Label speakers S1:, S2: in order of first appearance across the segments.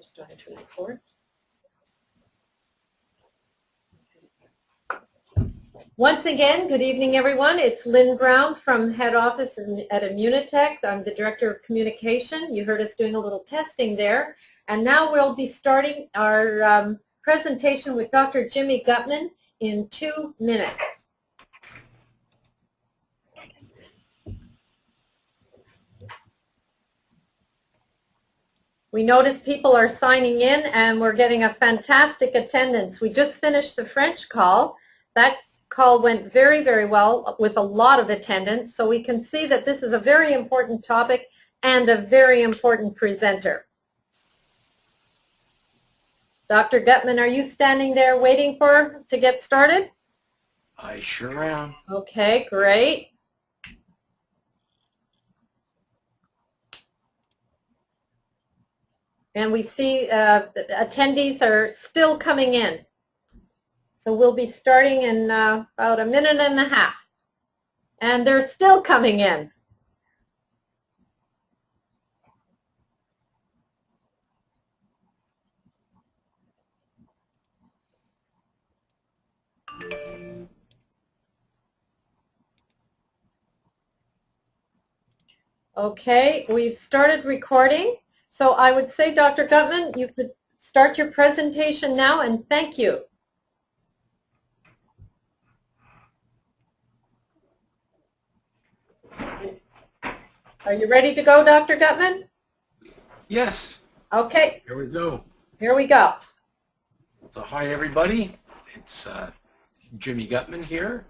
S1: Starting to record. Once again, good evening, everyone. It's Lynn Brown from head office at Immunotec. I'm the Director of Communication. You heard us doing a little testing there. And now we'll be starting our presentation with Dr. Jimmy Gutmam in 2 minutes. We notice people are signing in and we're getting a fantastic attendance. We just finished the French call. That call went very, very well with a lot of attendance. So we can see that this is a very important topic and a very important presenter. Dr. Gutmam, are you standing there waiting to get started?
S2: I sure am.
S1: Okay, great. And we see attendees are still coming in. So we'll be starting in about a minute and a half. And they're still coming in. Okay, we've started recording. So I would say, Dr. Gutmam, you could start your presentation now, and thank you. Are you ready to go, Dr. Gutmam?
S2: Yes.
S1: Okay.
S2: Here we go.
S1: Here we go.
S2: So hi, everybody. It's Jimmy Gutmam here.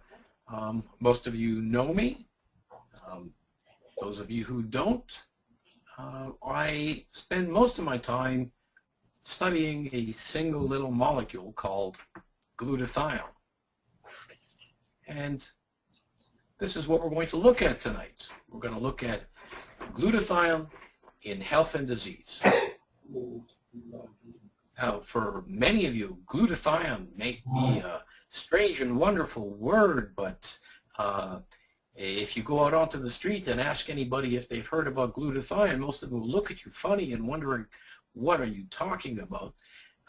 S2: Most of you know me. Those of you who don't, I spend most of my time studying a single little molecule called glutathione. And this is what we're going to look at tonight. We're going to look at glutathione in health and disease. Now, for many of you, glutathione may be a strange and wonderful word, but if you go out onto the street and ask anybody if they've heard about glutathione, most of them will look at you funny and wondering, what are you talking about?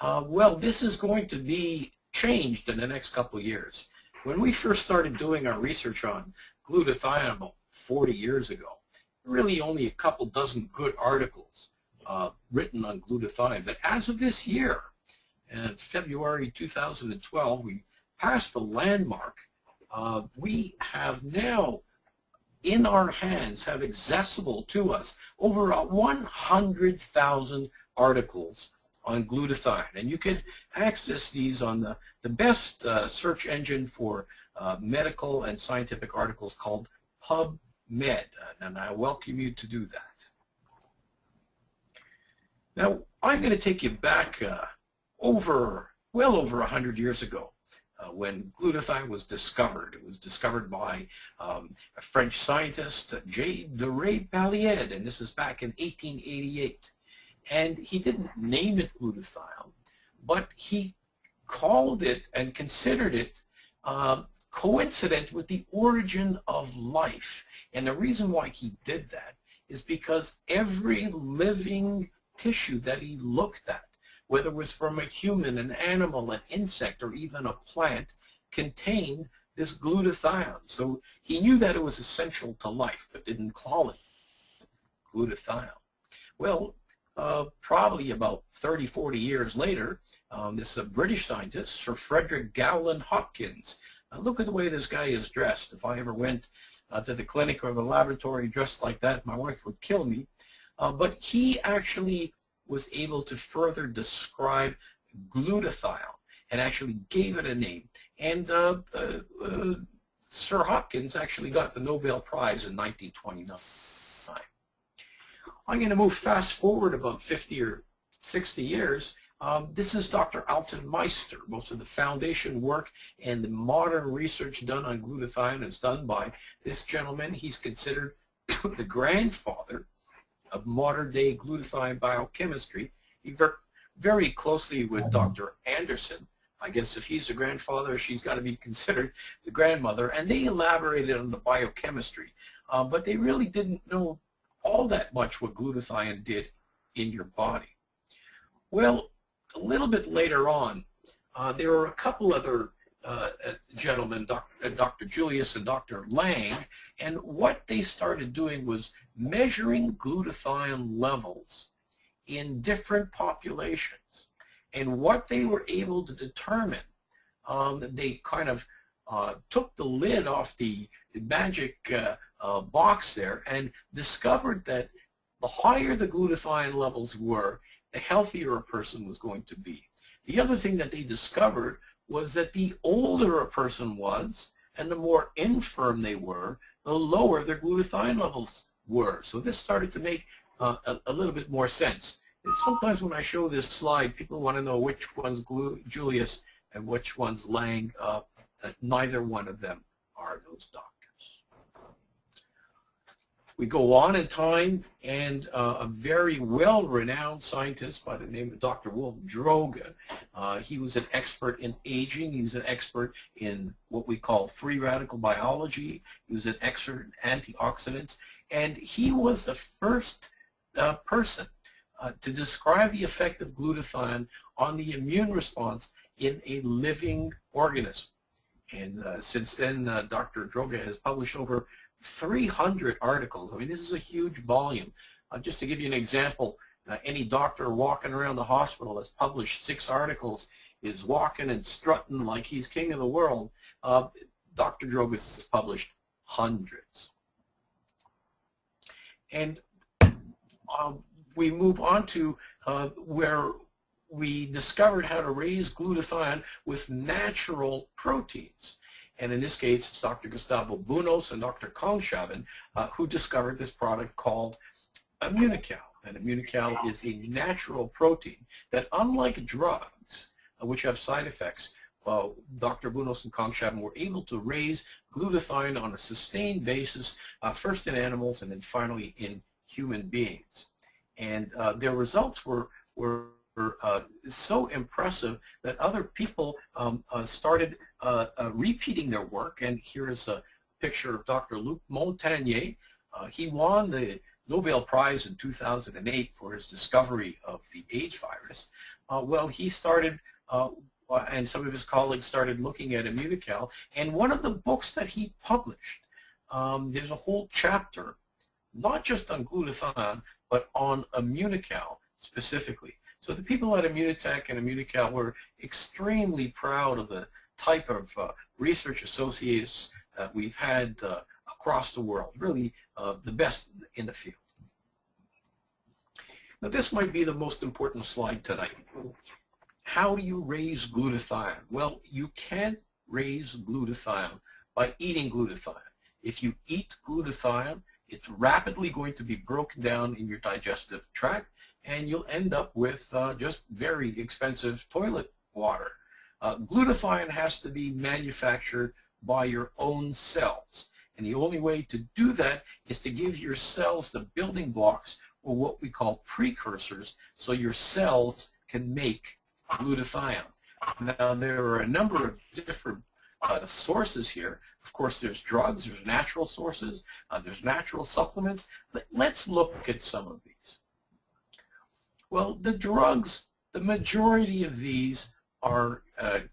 S2: Well, this is going to be changed in the next couple of years. When we first started doing our research on glutathione about 40 years ago, really only a couple dozen good articles written on glutathione. But as of this year, in February 2012, we passed the landmark. We have now in our hands, have accessible to us over 100,000 articles on glutathione. And you can access these on the best search engine for medical and scientific articles called PubMed. And I welcome you to do that. Now, I'm going to take you back well over 100 years ago. When glutathione was discovered. It was discovered by a French scientist, J. de Pallied, and this was back in 1888. And he didn't name it glutathione, but he called it and considered it coincident with the origin of life. And the reason why he did that is because every living tissue that he looked at, whether it was from a human, an animal, an insect, or even a plant, contained this glutathione. So he knew that it was essential to life, but didn't call it glutathione. Well, probably about 30, 40 years later, this British scientist, Sir Frederick Gowland Hopkins, look at the way this guy is dressed. If I ever went to the clinic or the laboratory dressed like that, my wife would kill me. But he actually was able to further describe glutathione and actually gave it a name. And Sir Hopkins actually got the Nobel Prize in 1929. I'm going to move fast forward about 50 or 60 years. This is Dr. Alton Meister. Most of the foundation work and the modern research done on glutathione is done by this gentleman. He's considered the grandfather of modern-day glutathione biochemistry. He worked very closely with Dr. Anderson. I guess if he's the grandfather, she's got to be considered the grandmother. And they elaborated on the biochemistry, but they really didn't know all that much what glutathione did in your body. Well, a little bit later on, there were a couple other gentlemen, Dr. Julius and Dr. Lang, and what they started doing was measuring glutathione levels in different populations. And what they were able to determine, they kind of took the lid off the magic box there and discovered that the higher the glutathione levels were, the healthier a person was going to be. The other thing that they discovered was that the older a person was and the more infirm they were, the lower their glutathione levels were. So this started to make a little bit more sense. And sometimes when I show this slide, people want to know which one's Julius and which one's Lang. Neither one of them are those doctors. We go on in time, and a very well-renowned scientist by the name of Dr. Wolf Droge, he was an expert in aging. He was an expert in what we call free radical biology. He was an expert in antioxidants, and he was the first person to describe the effect of glutathione on the immune response in a living organism. And since then, Dr. Droge has published over 300 articles. I mean, this is a huge volume. Just to give you an example, any doctor walking around the hospital that's published 6 articles is walking and strutting like he's king of the world. Dr. Droge has published hundreds. And we move on to where we discovered how to raise glutathione with natural proteins. And in this case, it's Dr. Gustavo Bunos and Dr. Kongshaven who discovered this product called Immunocal. And Immunocal is a natural protein that, unlike drugs, which have side effects, Dr. Bunos and Kongshaven were able to raise glutathione on a sustained basis, first in animals and then finally in human beings. And their results were so impressive that other people started repeating their work. And here is a picture of Dr. Luc Montagnier. He won the Nobel Prize in 2008 for his discovery of the AIDS virus. Well, he started, and some of his colleagues started looking at Immunocal. And one of the books that he published, there's a whole chapter, not just on glutathione, but on Immunocal specifically. So the people at Immunotec and Immunocal were extremely proud of the type of research associates that we've had across the world, really the best in the field. Now this might be the most important slide tonight. How do you raise glutathione? Well, you can't raise glutathione by eating glutathione. If you eat glutathione, it's rapidly going to be broken down in your digestive tract, and you'll end up with just very expensive toilet water. Glutathione has to be manufactured by your own cells. And the only way to do that is to give your cells the building blocks, or what we call precursors, so your cells can make glutathione. Now, there are a number of different sources here. Of course, there's drugs, there's natural sources, there's natural supplements. Let's look at some of these. Well, the drugs, the majority of these are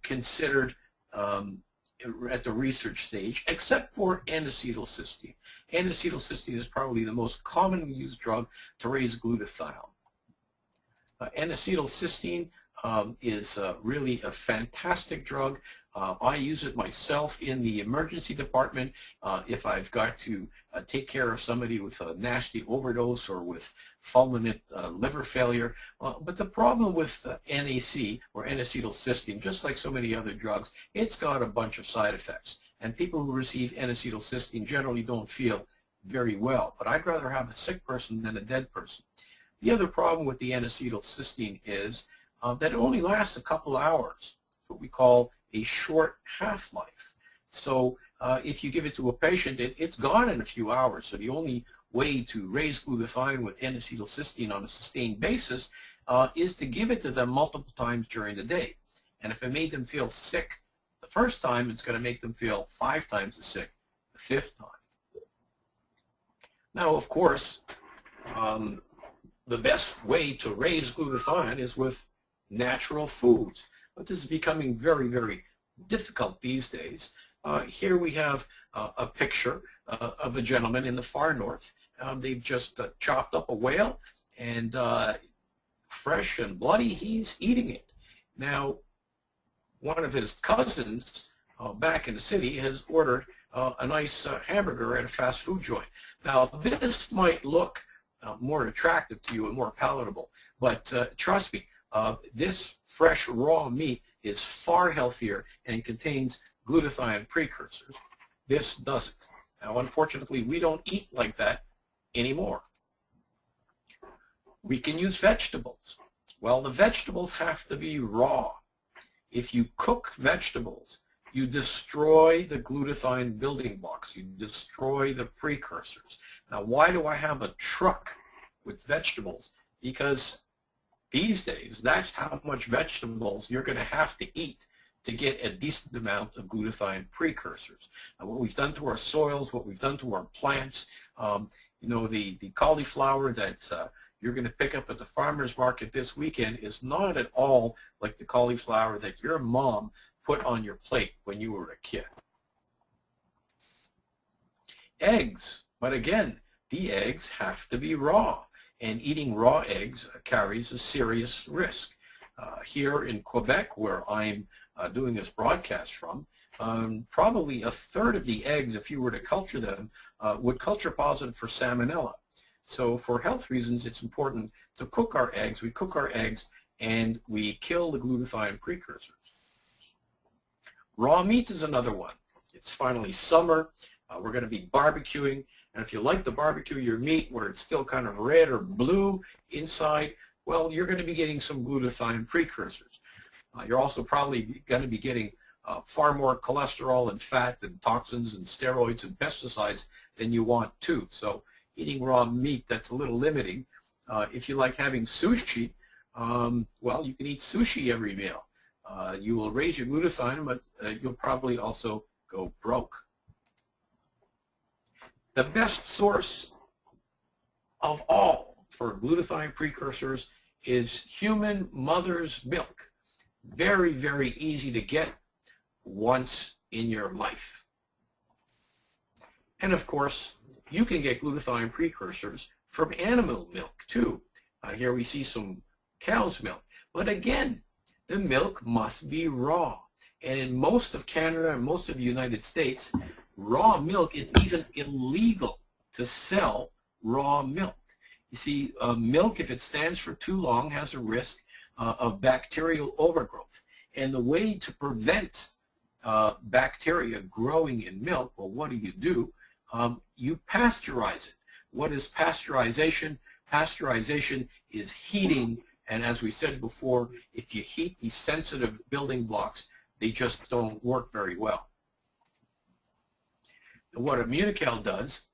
S2: considered at the research stage, except for N-acetylcysteine. N-acetylcysteine is probably the most commonly used drug to raise glutathione. N-acetylcysteine is really a fantastic drug. I use it myself in the emergency department if I've got to take care of somebody with a nasty overdose or with fulminant liver failure. But the problem with NAC, or N-acetylcysteine, just like so many other drugs, it's got a bunch of side effects. And people who receive N-acetylcysteine generally don't feel very well. But I'd rather have a sick person than a dead person. The other problem with the N-acetylcysteine is that it only lasts a couple hours, what we call a short half-life. So if you give it to a patient, it's gone in a few hours. So the only way to raise glutathione with N-acetylcysteine on a sustained basis is to give it to them multiple times during the day. And if it made them feel sick the first time, it's going to make them feel 5 times as sick the 5th time. Now, of course, the best way to raise glutathione is with natural foods. But this is becoming very, very difficult these days. Here we have a picture of a gentleman in the far north. They've just chopped up a whale, and fresh and bloody, he's eating it. Now, one of his cousins back in the city has ordered a nice hamburger at a fast food joint. Now, this might look more attractive to you and more palatable, but trust me, this fresh raw meat is far healthier and contains glutathione precursors. This doesn't. Now, unfortunately, we don't eat like that anymore. We can use vegetables. Well, the vegetables have to be raw. If you cook vegetables, you destroy the glutathione building blocks. You destroy the precursors. Now, why do I have a truck with vegetables? Because these days, that's how much vegetables you're going to have to eat to get a decent amount of glutathione precursors. What we've done to our soils, what we've done to our plants, you know, the cauliflower that you're going to pick up at the farmer's market this weekend is not at all like the cauliflower that your mom put on your plate when you were a kid. Eggs, but again, the eggs have to be raw, and eating raw eggs carries a serious risk. Here in Quebec, where I'm doing this broadcast from, probably a third of the eggs, if you were to culture them, would culture positive for salmonella. So for health reasons, it's important to cook our eggs. We cook our eggs and we kill the glutathione precursors. Raw meat is another one. It's finally summer. We're going to be barbecuing. And if you like to barbecue your meat where it's still kind of red or blue inside, well, you're going to be getting some glutathione precursors. You're also probably going to be getting far more cholesterol and fat and toxins and steroids and pesticides than you want to. So eating raw meat, that's a little limiting. If you like having sushi, well, you can eat sushi every meal. You will raise your glutathione, but you'll probably also go broke. The best source of all for glutathione precursors is human mother's milk. Very, very easy to get once in your life. And of course, you can get glutathione precursors from animal milk too. Here we see some cow's milk. But again, the milk must be raw. And in most of Canada and most of the United States, raw milk, it's even illegal to sell raw milk. You see, milk, if it stands for too long, has a risk of bacterial overgrowth. And the way to prevent bacteria growing in milk, well, what do? You pasteurize it. What is pasteurization? Pasteurization is heating, and as we said before, if you heat these sensitive building blocks, they just don't work very well. What Immunotec does,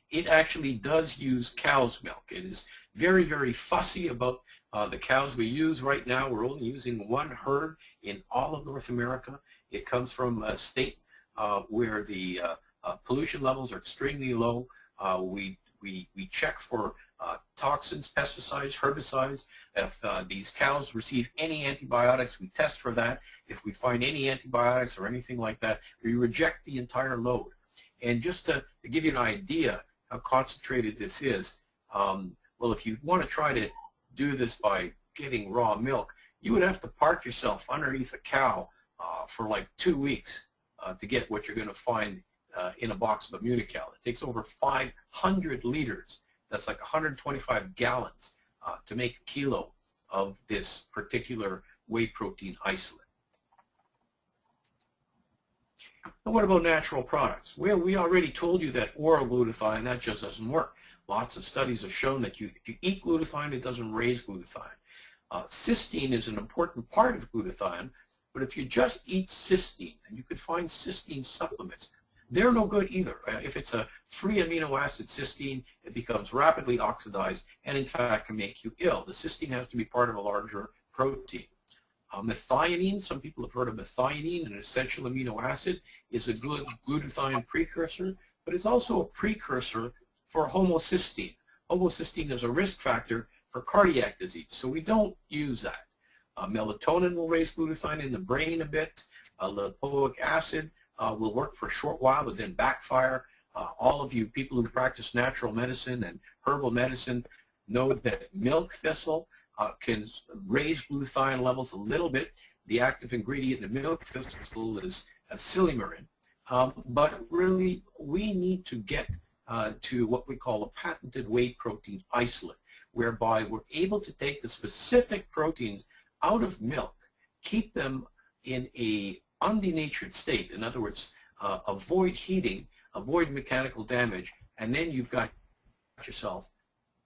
S2: it actually does use cow's milk. It is very, very fussy about the cows we use. Right now, we're only using one herd in all of North America. It comes from a state where the pollution levels are extremely low. We check for toxins, pesticides, herbicides. If these cows receive any antibiotics, we test for that. If we find any antibiotics or anything like that, we reject the entire load. And just to give you an idea how concentrated this is, well, if you want to try to do this by getting raw milk, you would have to park yourself underneath a cow for like 2 weeks to get what you're going to find in a box of Immunotec. It takes over 500 liters. That's like 125 gallons to make a kilo of this particular whey protein isolate. And what about natural products? Well, we already told you that oral glutathione, that just doesn't work. Lots of studies have shown that if you eat glutathione, it doesn't raise glutathione. Cysteine is an important part of glutathione, but if you just eat cysteine, and you could find cysteine supplements, they're no good either. If it's a free amino acid cysteine, it becomes rapidly oxidized and in fact can make you ill. The cysteine has to be part of a larger protein. Methionine, some people have heard of methionine, an essential amino acid, is a good glutathione precursor, but it's also a precursor for homocysteine. Homocysteine is a risk factor for cardiac disease, so we don't use that. Melatonin will raise glutathione in the brain a bit. Lipoic acid will work for a short while but then backfire. All of you people who practice natural medicine and herbal medicine know that milk thistle can raise glutathione levels a little bit. The active ingredient in milk thistle is silymarin. But really, we need to get to what we call a patented whey protein isolate, whereby we're able to take the specific proteins out of milk, keep them in a undenatured state. In other words, avoid heating, avoid mechanical damage, and then you've got yourself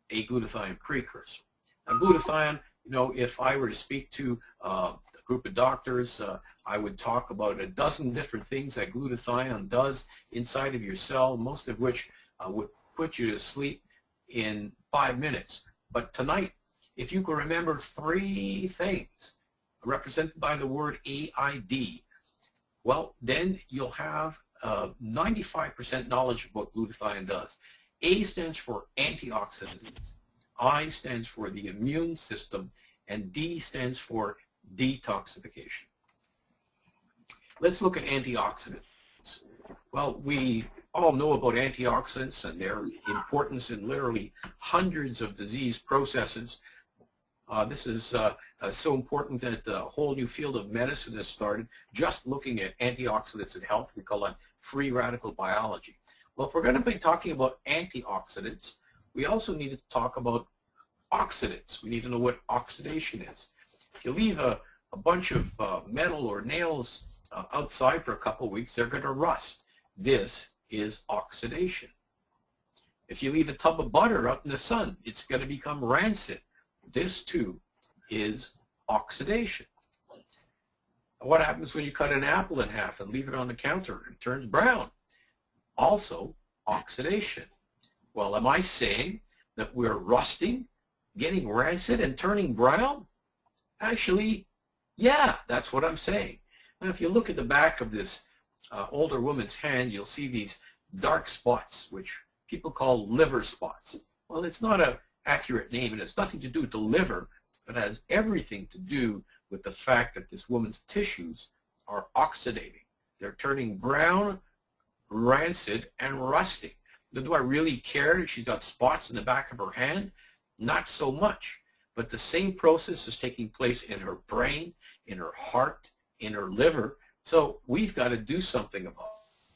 S2: a glutathione precursor. Now, glutathione, you know, if I were to speak to a group of doctors, I would talk about a dozen different things that glutathione does inside of your cell, most of which would put you to sleep in 5 minutes. But tonight, if you can remember 3 things represented by the word AID, well, then you'll have 95% knowledge of what glutathione does. A stands for antioxidant, I stands for the immune system, and D stands for detoxification. Let's look at antioxidants. Well, we all know about antioxidants and their importance in literally hundreds of disease processes. This is so important that a whole new field of medicine has started just looking at antioxidants in health. We call that free radical biology. Well, if we're going to be talking about antioxidants, we also need to talk about oxidants. We need to know what oxidation is. If you leave a bunch of metal or nails outside for a couple of weeks, they're going to rust. This is oxidation. If you leave a tub of butter out in the sun, it's going to become rancid. This too is oxidation. What happens when you cut an apple in half and leave it on the counter? It turns brown. Also oxidation. Well, am I saying that we're rusting, getting rancid, and turning brown? Actually, yeah, that's what I'm saying. Now, if you look at the back of this older woman's hand, you'll see these dark spots, which people call liver spots. Well, it's not an accurate name, and it's nothing to do with the liver, but it has everything to do with the fact that this woman's tissues are oxidating. They're turning brown, rancid, and rusting. Now, do I really care if she's got spots in the back of her hand? Not so much. But the same process is taking place in her brain, in her heart, in her liver. So we've got to do something about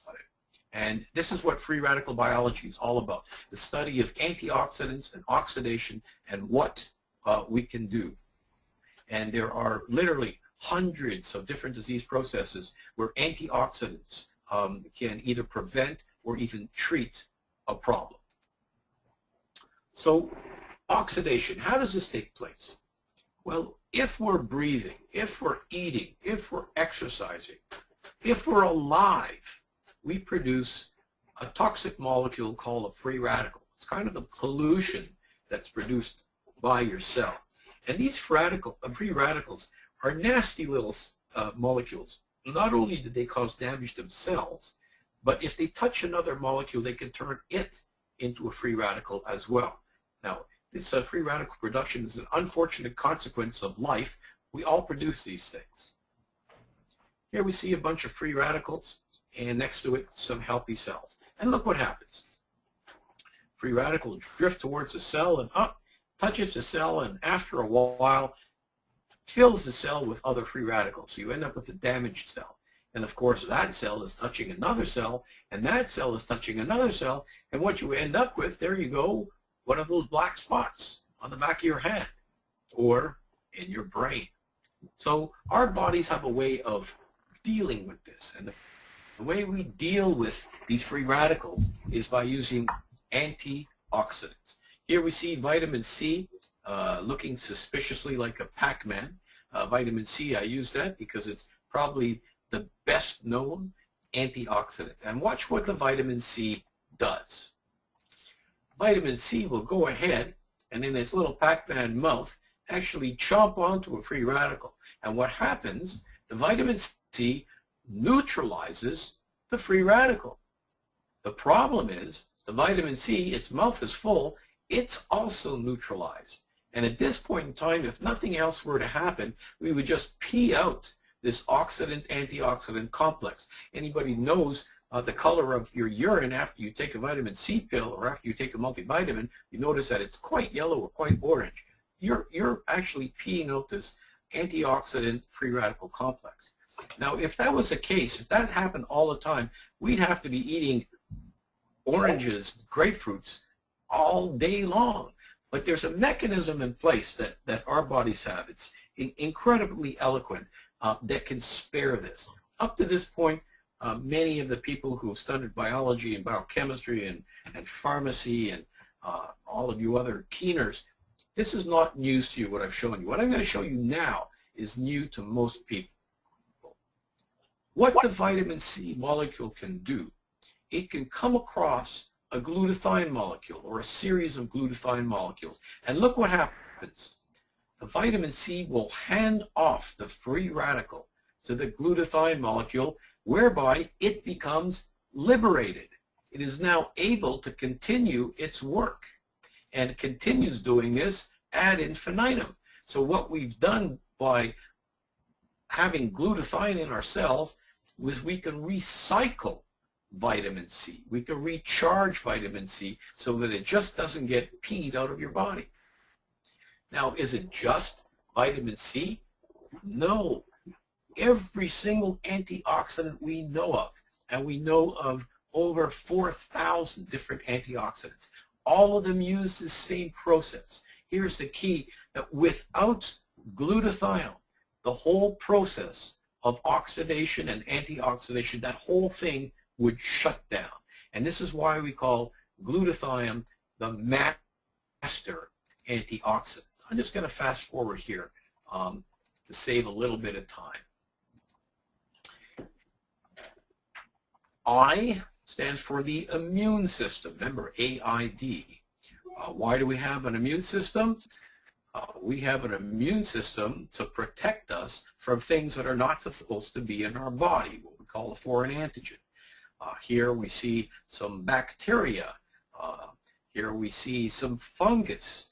S2: it. And this is what free radical biology is all about, the study of antioxidants and oxidation and what we can do. And there are literally hundreds of different disease processes where antioxidants can either prevent or even treat a problem. So oxidation, how does this take place? Well, if we're breathing, if we're eating, if we're exercising, if we're alive, we produce a toxic molecule called a free radical. It's kind of the pollution that's produced by your cell. And these free radicals are nasty little molecules. Not only do they cause damage to cells, but if they touch another molecule, they can turn it into a free radical as well. Now, this free radical production is an unfortunate consequence of life. We all produce these things. Here we see a bunch of free radicals, and next to it, some healthy cells. And look what happens. Free radicals drift towards the cell and up, touches the cell, and after a while, fills the cell with other free radicals. So you end up with a damaged cell. And of course, that cell is touching another cell, and that cell is touching another cell, and what you end up with, there you go, one of those black spots on the back of your hand or in your brain. So our bodies have a way of dealing with this. And the way we deal with these free radicals is by using antioxidants. Here we see vitamin C looking suspiciously like a Pac-Man. Vitamin C, I use that because it's probably the best known antioxidant. And watch what the vitamin C does. Vitamin C will go ahead and in its little Pac-Man mouth actually chomp onto a free radical. And what happens, the vitamin C neutralizes the free radical. The problem is the vitamin C, its mouth is full, it's also neutralized. And at this point in time, if nothing else were to happen, we would just pee out this oxidant-antioxidant complex. Anybody knows the color of your urine after you take a vitamin C pill or after you take a multivitamin, you notice that it's quite yellow or quite orange. You're actually peeing out this antioxidant free radical complex. Now, if that was the case, if that happened all the time, we'd have to be eating oranges, grapefruits all day long. But there's a mechanism in place that our bodies have. It's incredibly eloquent that can spare this. Up to this point, many of the people who have studied biology and biochemistry and pharmacy and all of you other keeners, this is not news to you, what I've shown you. What I'm going to show you now is new to most people. What the vitamin C molecule can do, it can come across a glutathione molecule or a series of glutathione molecules. And look what happens. The vitamin C will hand off the free radical to the glutathione molecule, whereby it becomes liberated. It is now able to continue its work and continues doing this ad infinitum. So what we've done by having glutathione in our cells was we can recycle vitamin C. We can recharge vitamin C so that it just doesn't get peed out of your body. Now, is it just vitamin C? No. Every single antioxidant we know of, and we know of over 4,000 different antioxidants, all of them use the same process. Here's the key, that without glutathione, the whole process of oxidation and antioxidation, that whole thing would shut down. And this is why we call glutathione the master antioxidant. I'm just going to fast forward here to save a little bit of time. I stands for the immune system. Remember, AID. Why do we have an immune system? We have an immune system to protect us from things that are not supposed to be in our body, what we call a foreign antigen. Here we see some bacteria. Here we see some fungus,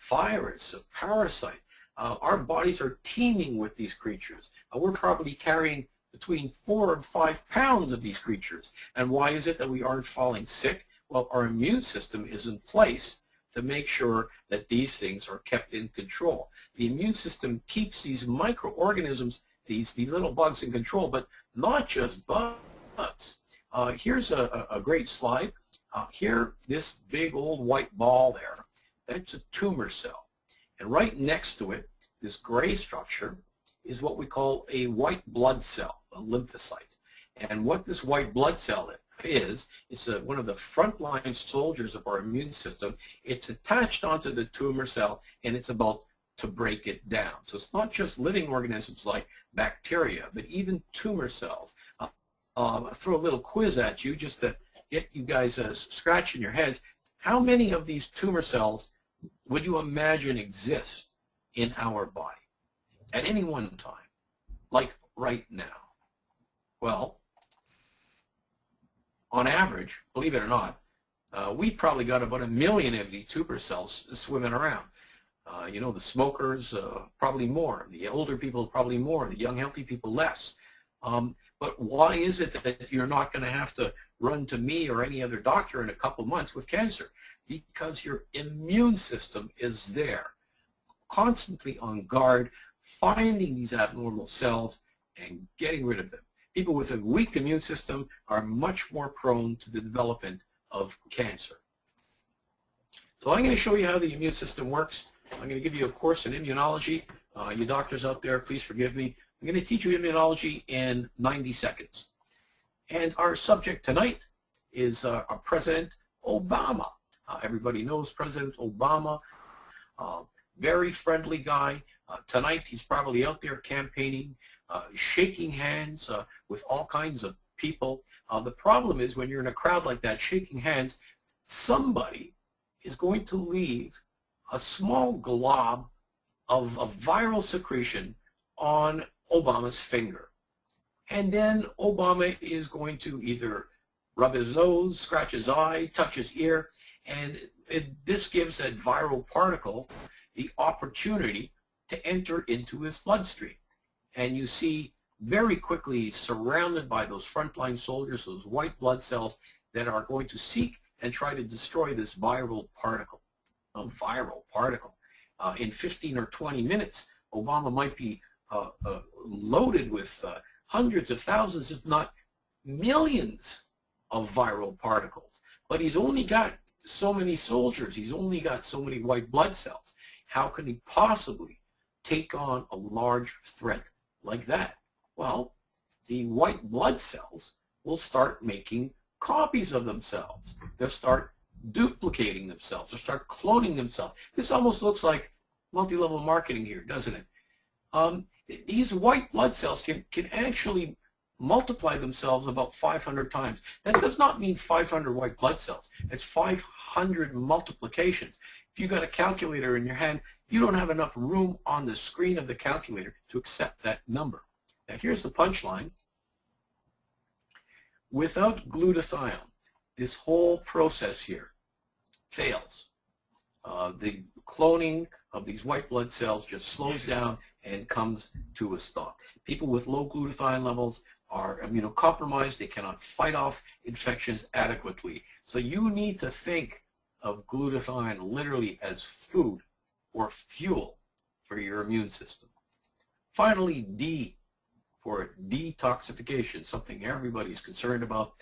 S2: virus, a parasite. Our bodies are teeming with these creatures. We're probably carrying between 4 and 5 pounds of these creatures. And why is it that we aren't falling sick? Well, our immune system is in place to make sure that these things are kept in control. The immune system keeps these microorganisms, these little bugs in control, but not just bugs. Here's a great slide. Here, this big old white ball there, that's a tumor cell. And right next to it, this gray structure, is what we call a white blood cell, a lymphocyte. And what this white blood cell is, it's one of the frontline soldiers of our immune system. It's attached onto the tumor cell, and it's about to break it down. So it's not just living organisms like bacteria, but even tumor cells. I'll throw a little quiz at you just to get you guys scratching your heads. How many of these tumor cells would you imagine exist in our body at any one time, like right now? Well, on average, believe it or not, we've probably got about 1 million of these tumor cells swimming around. You know, the smokers, probably more. The older people, probably more. The young, healthy people, less. But why is it that you're not going to have to run to me or any other doctor in a couple months with cancer? Because your immune system is there, constantly on guard, finding these abnormal cells and getting rid of them. People with a weak immune system are much more prone to the development of cancer. So I'm going to show you how the immune system works. I'm going to give you a course in immunology. You doctors out there, please forgive me. I'm going to teach you immunology in 90 seconds. And our subject tonight is President Obama. Everybody knows President Obama, very friendly guy. Tonight he's probably out there campaigning, shaking hands with all kinds of people. The problem is when you're in a crowd like that shaking hands, somebody is going to leave a small glob of viral secretion on Obama's finger. And then Obama is going to either rub his nose, scratch his eye, touch his ear, and this gives that viral particle the opportunity to enter into his bloodstream. And you see very quickly, surrounded by those frontline soldiers, those white blood cells that are going to seek and try to destroy this viral particle. In 15 or 20 minutes, Obama might be loaded with hundreds of thousands, if not millions, of viral particles. But he's only got so many soldiers. He's only got so many white blood cells. How can he possibly take on a large threat like that? Well, the white blood cells will start making copies of themselves. They'll start duplicating themselves. They'll start cloning themselves. This almost looks like multi-level marketing here, doesn't it? These white blood cells can actually multiply themselves about 500 times. That does not mean 500 white blood cells. It's 500 multiplications. If you've got a calculator in your hand, you don't have enough room on the screen of the calculator to accept that number. Now here's the punchline. Without glutathione, this whole process here fails. The cloning of these white blood cells just slows down and comes to a stop. People with low glutathione levels are immunocompromised. They cannot fight off infections adequately. So you need to think of glutathione literally as food or fuel for your immune system. Finally, D for detoxification, something everybody's concerned about.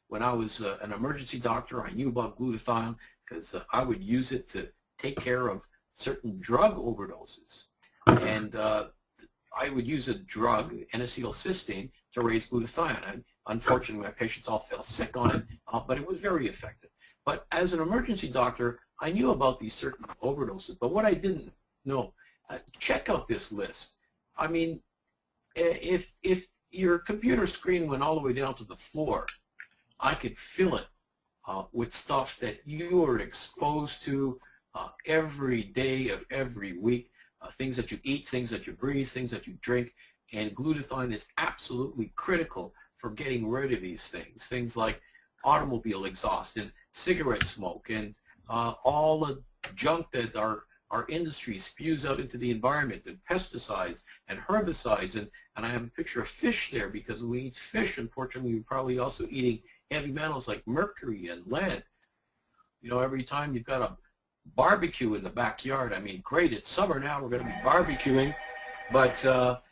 S2: When I was an emergency doctor, I knew about glutathione because I would use it to take care of certain drug overdoses. And I would use a drug, N-acetylcysteine, to raise glutathione. And unfortunately, my patients all fell sick on it, but it was very effective. But as an emergency doctor, I knew about these certain overdoses. But what I didn't know, check out this list. I mean, if your computer screen went all the way down to the floor, I could fill it with stuff that you are exposed to every day of every week. Things that you eat, things that you breathe, things that you drink, and glutathione is absolutely critical for getting rid of these things. Things like automobile exhaust and cigarette smoke and all the junk that our industry spews out into the environment, and pesticides and herbicides, and I have a picture of fish there because when we eat fish, unfortunately, we're probably also eating heavy metals like mercury and lead. You know, every time you've got a barbecue in the backyard, I mean, great, it's summer now, we're going to be barbecuing, but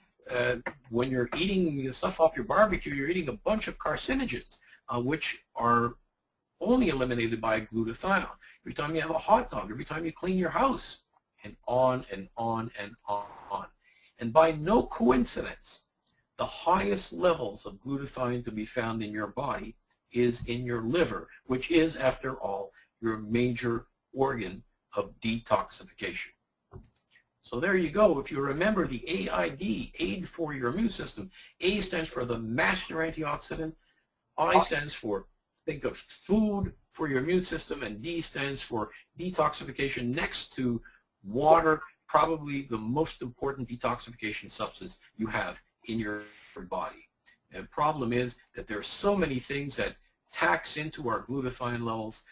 S2: when you're eating the stuff off your barbecue, you're eating a bunch of carcinogens, which are only eliminated by glutathione. Every time you have a hot dog, every time you clean your house, and on and on and on. And by no coincidence, the highest levels of glutathione to be found in your body is in your liver, which is, after all, your major organ of detoxification. So there you go. If you remember the AID, aid for your immune system, A stands for the master antioxidant, I stands for think of food for your immune system, and D stands for detoxification next to water, probably the most important detoxification substance you have in your body. And the problem is that there are so many things that tax into our glutathione levels,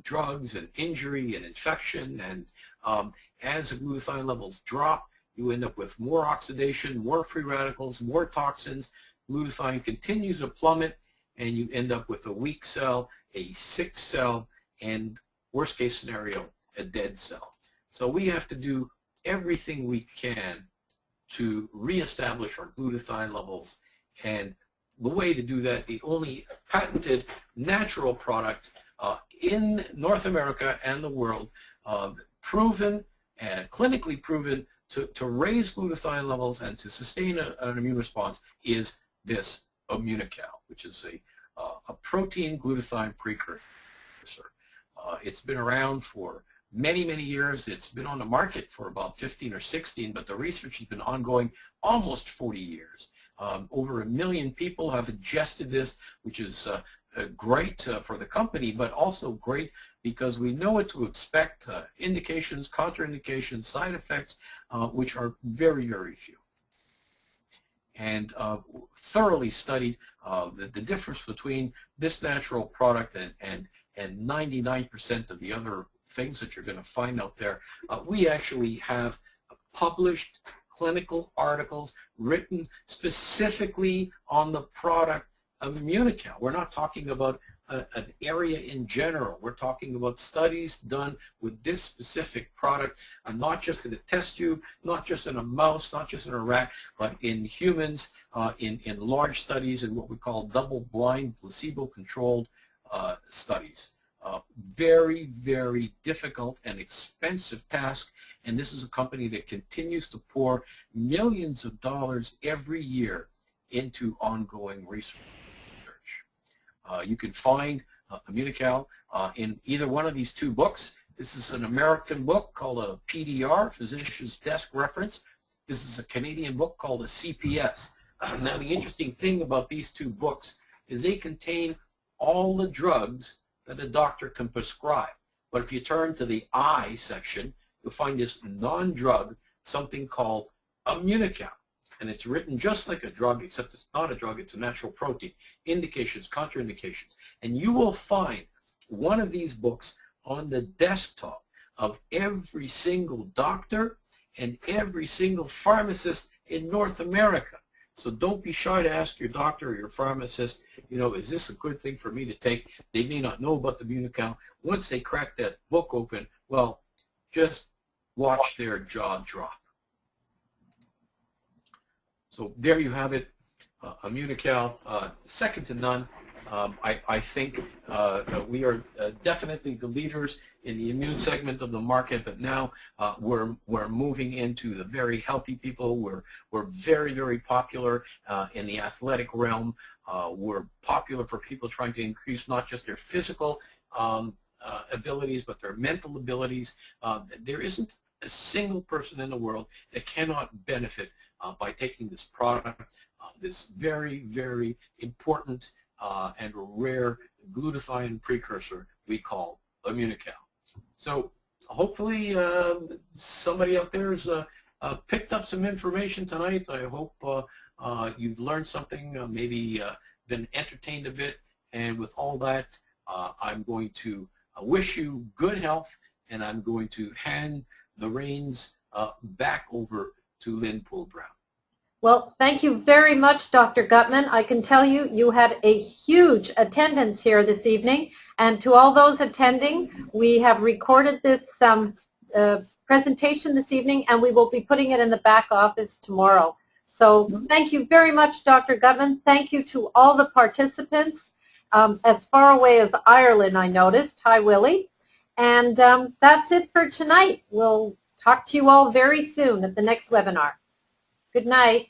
S2: drugs and injury and infection, and as the glutathione levels drop, you end up with more oxidation, more free radicals, more toxins. Glutathione continues to plummet, and you end up with a weak cell, a sick cell, and worst case scenario, a dead cell. So we have to do everything we can to reestablish our glutathione levels, and the way to do that, the only patented natural product in North America and the world, proven and clinically proven to raise glutathione levels and to sustain an immune response, is this Immunotec, which is a protein glutathione precursor. It's been around for many, many years. It's been on the market for about 15 or 16, but the research has been ongoing almost 40 years. Over 1 million people have ingested this, which is great for the company, but also great because we know what to expect, indications, contraindications, side effects, which are very, very few. And thoroughly studied the difference between this natural product and 99% of the other things that you're going to find out there. We actually have published clinical articles written specifically on the product Immunocal. We're not talking about an area in general. We're talking about studies done with this specific product, not just in a test tube, not just in a mouse, not just in a rat, but in humans, in large studies, in what we call double-blind, placebo-controlled studies. Very, very difficult and expensive task, and this is a company that continues to pour millions of dollars every year into ongoing research. You can find Immunocal in either one of these two books. This is an American book called a PDR, Physician's Desk Reference. This is a Canadian book called a CPS. Now, the interesting thing about these two books is they contain all the drugs that a doctor can prescribe. But if you turn to the I section, you'll find this non-drug, something called Immunocal. And it's written just like a drug, except it's not a drug, it's a natural protein. Indications, contraindications. And you will find one of these books on the desktop of every single doctor and every single pharmacist in North America. So don't be shy to ask your doctor or your pharmacist, you know, is this a good thing for me to take? They may not know about the Immunocal. Once they crack that book open, well, just watch their jaw drop. So there you have it, Immunocal, second to none. I think we are definitely the leaders in the immune segment of the market, but now we're moving into the very healthy people. We're very, very popular in the athletic realm. We're popular for people trying to increase not just their physical abilities, but their mental abilities. There isn't a single person in the world that cannot benefit by taking this product, this very, very important and rare glutathione precursor we call Immunocal. So hopefully somebody out there has picked up some information tonight. I hope you've learned something, maybe been entertained a bit, and with all that, I'm going to wish you good health, and I'm going to hand the reins back over to Lynn Poole-Brown.
S1: Well, thank you very much, Dr. Gutman. I can tell you, you had a huge attendance here this evening. And to all those attending, we have recorded this presentation this evening, and we will be putting it in the back office tomorrow. So thank you very much, Dr. Gutman. Thank you to all the participants. As far away as Ireland, I noticed. Hi, Willie. And that's it for tonight. We'll talk to you all very soon at the next webinar. Good night.